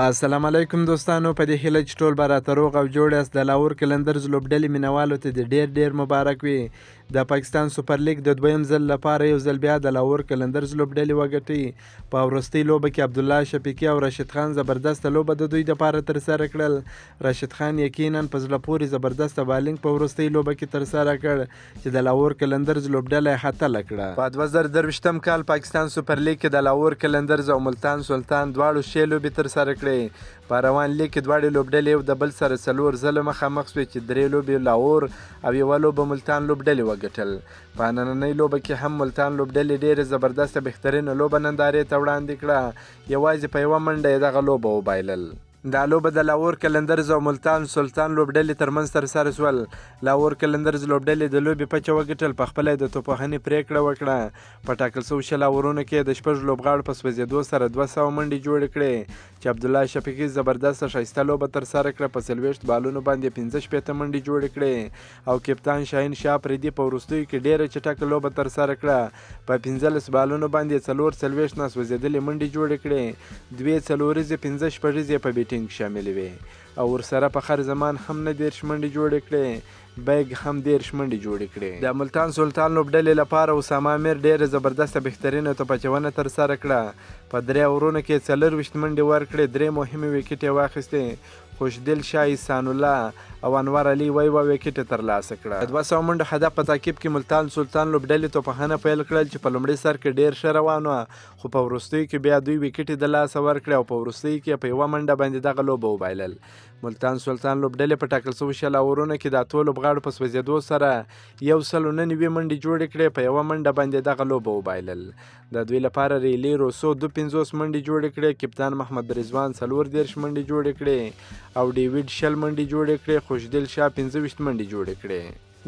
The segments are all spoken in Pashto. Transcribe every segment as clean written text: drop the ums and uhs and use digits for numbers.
السلام علیکم دوستانو، په دې هیله چې ټول به راته روغ او جوړ یاست. د لاهور قلندرز لوبډلې مینوالو ته د ډیر مبارک وي. د پاکستان سوپر لیګ د دویم ځل لپاره یو ځل بیا د لاهور قلندرز لوبډلې وګټي. په وروستۍ لوبه کې عبدالله شفیقي او راشد خان زبردسته لوبه د دوی دپاره ترسره کړل. راشد خان یقینا په زړه پورې زبردسته بالینګ په وروستۍ لوبه کې ترسره کړ چې د لاهور قلندرز لوبډله یې اتله کړه. په 2023 کال پاکستان سوپر لیګ کې د لاهور قلندرز او ملتان سلطان دواړو ښې لوبې ترسره کړې. په روان لیګ کې دواړې لوبډلې یو د بل سره 4 ځله مخامخ شوې چې 3 لوبې لاهور او یوه لوبه ملتان لوبډلې وګټل. په نننۍ لوبه کې هم ملتان لوبډلې ډېرې زبردسته بهترینه لوبه نندارې ته وړاندې کړه. یوازې په یوه منډه یې دغه لوبه وبایلل. دا لوبه د لاهور قلندرز او ملتان سلطان لوبډلې ترمنځ ترسره شول. لاهور قلندرز لوبډلې د لوبې پچه وګټل، په خپله د توپوهنې پرېکړه وکړه. په ټاکل شوو 20 اورونو کې د 6 لوبغاړو په سوځېدو سره 200 منډې جوړې کړې چې عبدالله شفیقي زبردسته ښایسته لوبه ترسره کړه. په 40 بالونو باندې 65 منډې جوړې کړې او کپتان شاهین شاه پریدي په وروستیو کې ډېره چټکه لوبه ترسره کړه. په 15 بالونو باندې 44 ناسوځېدلې منډې جوړې کړې. 2 څلوریزې 5 شپږیزې په شامل وي او ورسره په خر زمان هم 19 منډې جوړې کړې. بیګ هم 10 منډې جوړې کړې. د ملتان سلطان لوبډلې لپاره اسامه امیر ډېره زبردسته بهترینه توپچونه ترسره کړه. په 3 اورونو کې 40 منډې ورکړې، 3 مهمې ویکټې یې واخیستې. خوشدل شاه، احسان الله او انور علي یوه ویکټ ترلاسه کړه. د 200 منډو هدف په تعقیب کې ملتان سلطان لوبډلې توپخانه پیل کړل چې په لومړي سر کې ډېر ښه روان وه، خو په وروستیو کې بیا دوی ویکټې د لاسه ورکړې او په وروستیو کې په یوه منډه باندې دغه لوبه وبایلل. ملتان سلطان لوبډلې په ټاکل شوو 20 اورونو کې د 8 لوبغاړو په سوځېدو سره 199 منډې جوړې کړې. په یوه منډه باندې دغه لوبه وبایلل. د دوی لپاره ریلی روسو 52 منډې جوړې کړې، کپتان محمد رضوان 34 منډې جوړې کړې او ډیوډ 60 منډې جوړې کړې. خوشدل شاه 25 منډې جوړې کړې.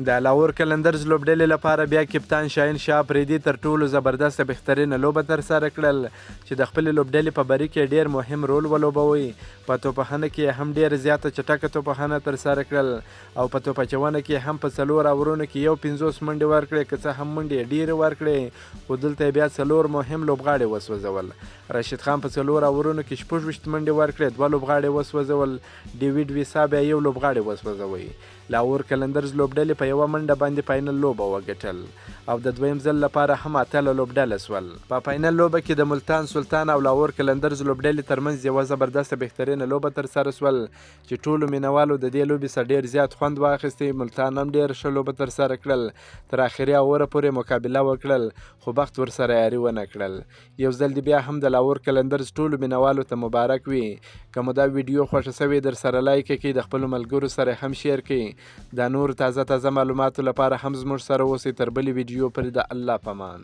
د لاهور قلندرز لوبډلې لپاره بیا کپتان شاهین شاه پریدي تر ټولو زبردسته بهترینه لوبه ترسره کړل چې د خپلې لوبډلې په بری کې ډېر مهم رول ولوبوي. په توپخانه کې هم ډېر زیاته چټکه توپخانه ترسره کړل او په توپچونه کې هم په 4 اورونو کې 50 منډې ورکړې، که څه هم منډې ډېرې ورکړې خو دلته بیا 4 مهم لوبغاړي وسوځول. راشد خان په 4 اورونو کې 26 منډې ورکړې، 2 لوبغاړي وسوځول. ډیوډ ویسا بیا 1 لوبغاړي وسوځوي. لاهور قلندرز لوبډلې په یوه منډه باندې فاینل لوبه وګټل او د دویم ځل لپاره هم اتله لوبډله سول. په فاینل لوبه کې د ملتان سلطان او لاهور قلندرز لوبډلې ترمنځ یوه زبردسته بهترینه لوبه ترسره سول چې ټولو مینوالو د دې لوبې څخه ډېر زیات خوند واخیستی. ملتان هم ډېر ښه لوبه ترسره کړل، تر اخري اوره پورې مقابله وکړل خو بخت ورسره یاري ونه کړل. یو ځل دی بیا هم د لاهور قلندرز ټولو مینوالو ته مبارک وي. که مو دا ویډیو خوښه سوې در سره لایک کړئ، د خپلو ملګرو سره هم شیر کړئ. د نور تازه معلوماتو لپاره هم زموږ سره اوسئ. تر بلې ویډیو پورې د الله په امان.